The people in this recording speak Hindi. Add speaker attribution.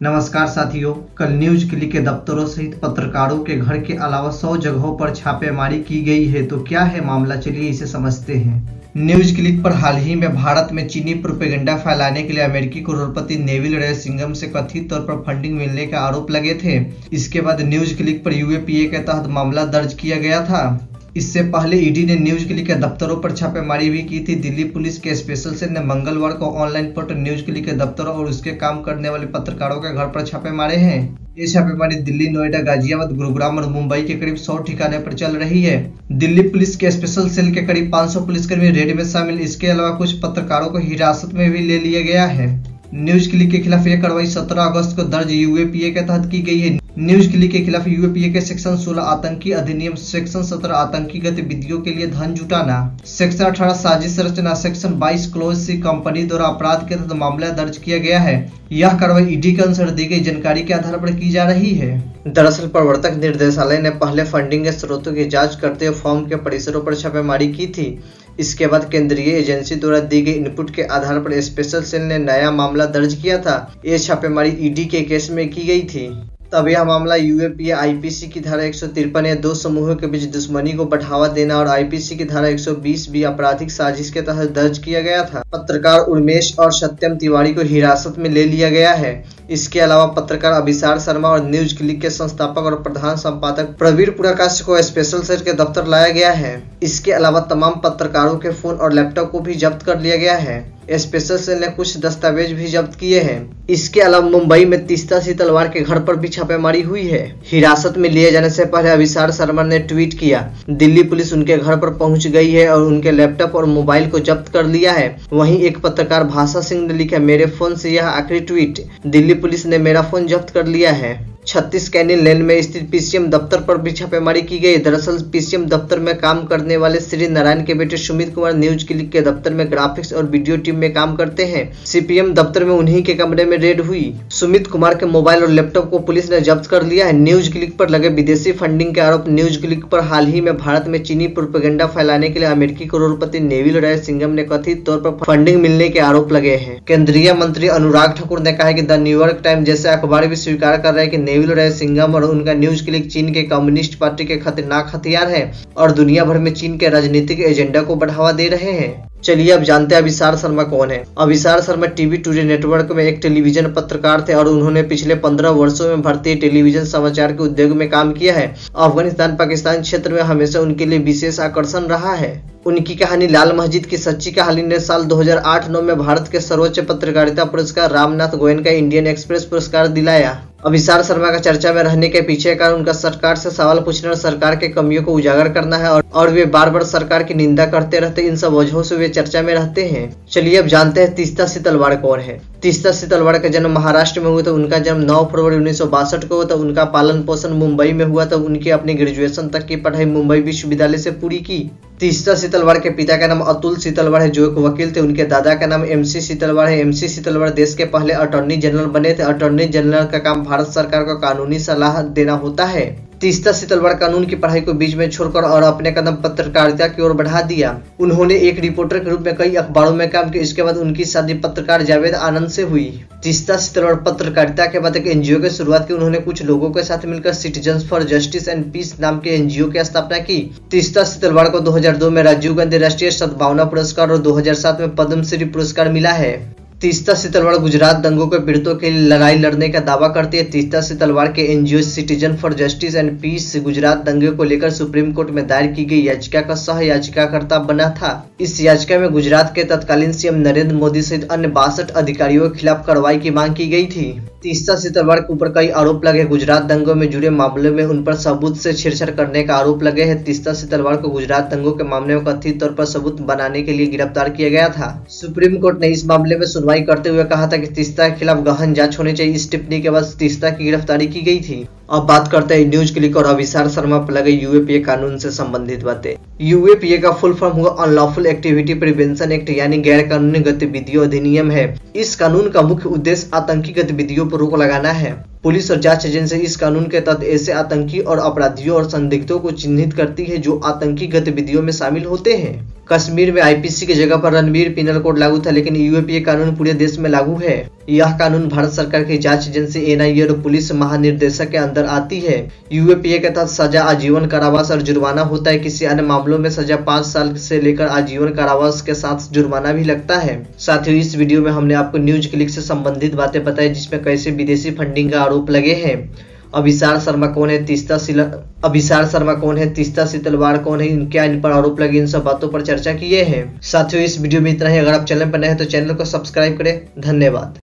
Speaker 1: नमस्कार साथियों, कल न्यूज क्लिक के दफ्तरों सहित पत्रकारों के घर के अलावा 100 जगहों पर छापेमारी की गई है। तो क्या है मामला, चलिए इसे समझते हैं। न्यूज क्लिक पर हाल ही में भारत में चीनी प्रोपेगेंडा फैलाने के लिए अमेरिकी करोड़पति नेविल रयसिंघम से कथित तौर पर फंडिंग मिलने के आरोप लगे थे। इसके बाद न्यूज क्लिक पर यूएपीए के तहत मामला दर्ज किया गया था। इससे पहले ईडी ने न्यूज क्लिक के दफ्तरों पर छापेमारी भी की थी। दिल्ली पुलिस के स्पेशल सेल ने मंगलवार को ऑनलाइन पोर्टल न्यूज क्लिक के दफ्तरों और उसके काम करने वाले पत्रकारों के घर पर छापे मारे हैं। ये छापेमारी दिल्ली, नोएडा, गाजियाबाद, गुरुग्राम और मुंबई के करीब 100 ठिकाने पर चल रही है। दिल्ली पुलिस के स्पेशल सेल के करीब 500 पुलिसकर्मी रेड में शामिल। इसके अलावा कुछ पत्रकारों को हिरासत में भी ले लिया गया है। न्यूज क्लिक के खिलाफ यह कार्रवाई 17 अगस्त को दर्ज यूएपीए के तहत की गई है। न्यूज क्लिक के खिलाफ यूएपीए के सेक्शन 16 आतंकी अधिनियम, सेक्शन 17 आतंकी गतिविधियों के लिए धन जुटाना, सेक्शन 18 साजिश रचना, सेक्शन 22 क्लोज सी कंपनी द्वारा अपराध के तहत मामला दर्ज किया गया है। यह कार्रवाई ईडी के अनुसार दी गई जानकारी के आधार पर की जा रही है। दरअसल प्रवर्तक निर्देशालय ने पहले फंडिंग के स्रोतों की जांच करते हुए फर्म के परिसरों पर छापेमारी की थी। इसके बाद केंद्रीय एजेंसी द्वारा दी गई इनपुट के आधार पर स्पेशल सेल ने नया मामला दर्ज किया था। ये छापेमारी ईडी के केस में की गई थी। तब यह मामला यूएपीए आईपीसी की धारा 153 या दो समूहों के बीच दुश्मनी को बढ़ावा देना और आईपीसी की धारा 120 भी आपराधिक साजिश के तहत दर्ज किया गया था। पत्रकार उर्मेश और सत्यम तिवारी को हिरासत में ले लिया गया है। इसके अलावा पत्रकार अभिसार शर्मा और न्यूज क्लिक के संस्थापक और प्रधान संपादक प्रवीर पुरकाश को स्पेशल सेल के दफ्तर लाया गया है। इसके अलावा तमाम पत्रकारों के फोन और लैपटॉप को भी जब्त कर लिया गया है। स्पेशल सेल ने कुछ दस्तावेज भी जब्त किए हैं। इसके अलावा मुंबई में तीस्ता सितलवार के घर पर भी छापेमारी हुई है। हिरासत में लिए जाने से पहले अभिसार शर्मा ने ट्वीट किया, दिल्ली पुलिस उनके घर पर पहुंच गई है और उनके लैपटॉप और मोबाइल को जब्त कर लिया है। वहीं एक पत्रकार भाषा सिंह ने लिखा, मेरे फोन से यह आखिरी ट्वीट, दिल्ली पुलिस ने मेरा फोन जब्त कर लिया है। 36 कैनिल लेन में स्थित पीसीएम दफ्तर पर भी छापेमारी की गई। दरअसल पीसीएम दफ्तर में काम करने वाले श्री नारायण के बेटे सुमित कुमार न्यूज क्लिक के दफ्तर में ग्राफिक्स और वीडियो टीम में काम करते हैं। सीपीएम दफ्तर में उन्हीं के कमरे में रेड हुई। सुमित कुमार के मोबाइल और लैपटॉप को पुलिस ने जब्त कर लिया है। न्यूज क्लिक पर लगे विदेशी फंडिंग के आरोप। न्यूज क्लिक पर हाल ही में भारत में चीनी प्रोपेगेंडा फैलाने के लिए अमेरिकी करोड़पति नेविल रयसिंघम ने कथित तौर पर फंडिंग मिलने के आरोप लगे हैं। केंद्रीय मंत्री अनुराग ठाकुर ने कहा कि द न्यूयॉर्क टाइम्स जैसे अखबार भी स्वीकार कर रहे हैं कि नेविल रयसिंघम और उनका न्यूज क्लिक चीन के कम्युनिस्ट पार्टी के खतरनाक हथियार है और दुनिया भर में चीन के राजनीतिक एजेंडा को बढ़ावा दे रहे हैं। चलिए अब जानते हैं अभिसार शर्मा कौन है। अभिसार शर्मा टीवी टुडे नेटवर्क में एक टेलीविजन पत्रकार थे और उन्होंने पिछले 15 वर्षों में भारतीय टेलीविजन समाचार के उद्योग में काम किया है। अफगानिस्तान, पाकिस्तान क्षेत्र में हमेशा उनके लिए विशेष आकर्षण रहा है। उनकी कहानी लाल मस्जिद की सच्ची कहानी ने साल 2008-9 में भारत के सर्वोच्च पत्रकारिता पुरस्कार रामनाथ गोयन का इंडियन एक्सप्रेस पुरस्कार दिलाया। अभिसार शर्मा का चर्चा में रहने के पीछे कारण उनका सरकार से सवाल पूछना और सरकार के कमियों को उजागर करना है और वे बार बार सरकार की निंदा करते रहते। इन सब वजहों से वे चर्चा में रहते हैं। चलिए अब जानते हैं तीस्ता सितलवार कौन है। तीस्ता सितलवार का जन्म महाराष्ट्र में हुआ था। उनका जन्म 9 फरवरी 1962 को हुआ था। उनका पालन पोषण मुंबई में हुआ था। उनकी अपनी ग्रेजुएशन तक की पढ़ाई मुंबई विश्वविद्यालय से पूरी की। तीस्ता सितलवार के पिता का नाम अतुल सितलवार है जो एक वकील थे। उनके दादा का नाम एमसी सितलवार है। एमसी सितलवार देश के पहले अटॉर्नी जनरल बने थे। अटॉर्नी जनरल का काम भारत सरकार को कानूनी सलाह देना होता है। तीस्ता सितलवार कानून की पढ़ाई को बीच में छोड़कर और अपने कदम पत्रकारिता की ओर बढ़ा दिया। उन्होंने एक रिपोर्टर के रूप में कई अखबारों में काम किया। इसके बाद उनकी शादी पत्रकार जावेद आनंद से हुई। तीस्ता सितलवार पत्रकारिता के बाद एक एनजीओ की शुरुआत की। उन्होंने कुछ लोगों के साथ मिलकर citizens for justice and peace नाम के एनजीओ की स्थापना की। तीस्ता सितलवार को 2002 में राजीव गांधी राष्ट्रीय सद्भावना पुरस्कार और 2007 में पद्मश्री पुरस्कार मिला है। तीस्ता सितलवार गुजरात दंगों के पीड़ितों के लिए लड़ाई लड़ने का दावा करती है। तीस्ता सितलवार के NGO citizen for justice and peace Gujarat दंगे को लेकर सुप्रीम कोर्ट में दायर की गई याचिका का सह याचिकाकर्ता बना था। इस याचिका में गुजरात के तत्कालीन सीएम नरेंद्र मोदी सहित अन्य 62 अधिकारियों के खिलाफ कार्रवाई की मांग की गई थी। तीस्ता सितलवार के ऊपर कई आरोप लगे। गुजरात दंगों में जुड़े मामले में उन पर सबूत से छेड़छाड़ करने का आरोप लगे हैं। तीस्ता सितलवार को गुजरात दंगों के मामले में कथित तौर पर सबूत बनाने के लिए गिरफ्तार किया गया था। सुप्रीम कोर्ट ने इस मामले में सुनवाई करते हुए कहा था कि तीस्ता के खिलाफ गहन जांच होनी चाहिए। इस टिप्पणी के बाद तीस्ता की गिरफ्तारी की गई थी। अब बात करते हैं न्यूज क्लिक और अभिसार शर्मा पर लगे यूएपीए कानून से संबंधित बातें। यूएपीए का फुल फॉर्म हुआ अनलॉफुल एक्टिविटी प्रिवेंशन एक्ट यानी गैर कानूनी गतिविधियों अधिनियम है। इस कानून का मुख्य उद्देश्य आतंकी गतिविधियों पर रोक लगाना है। पुलिस और जांच एजेंसी इस कानून के तहत ऐसे आतंकी और अपराधियों और संदिग्धों को चिन्हित करती है जो आतंकी गतिविधियों में शामिल होते हैं। कश्मीर में आईपीसी की जगह पर रणवीर पिनल कोड लागू था, लेकिन यूएपीए कानून पूरे देश में लागू है। यह कानून भारत सरकार की जांच एजेंसी एनआईए और पुलिस महानिर्देशक के अंदर आती है। यूएपीए के तहत सजा आजीवन कारावास और जुर्माना होता है। किसी अन्य मामलों में सजा 5 साल से लेकर आजीवन कारावास के साथ जुर्माना भी लगता है। साथियों, इस वीडियो में हमने आपको न्यूज क्लिक से संबंधित बातें बताई, जिसमें कैसे विदेशी फंडिंग का आरोप लगे हैं। अभिसार शर्मा कौन है, तीस्ता सीतलवाड़ कौन है, क्या इन पर आरोप लगे, इन सब बातों पर चर्चा किए हैं। साथियों, इस वीडियो में इतना ही। अगर आप चैनल पर नए हैं तो चैनल को सब्सक्राइब करें। धन्यवाद।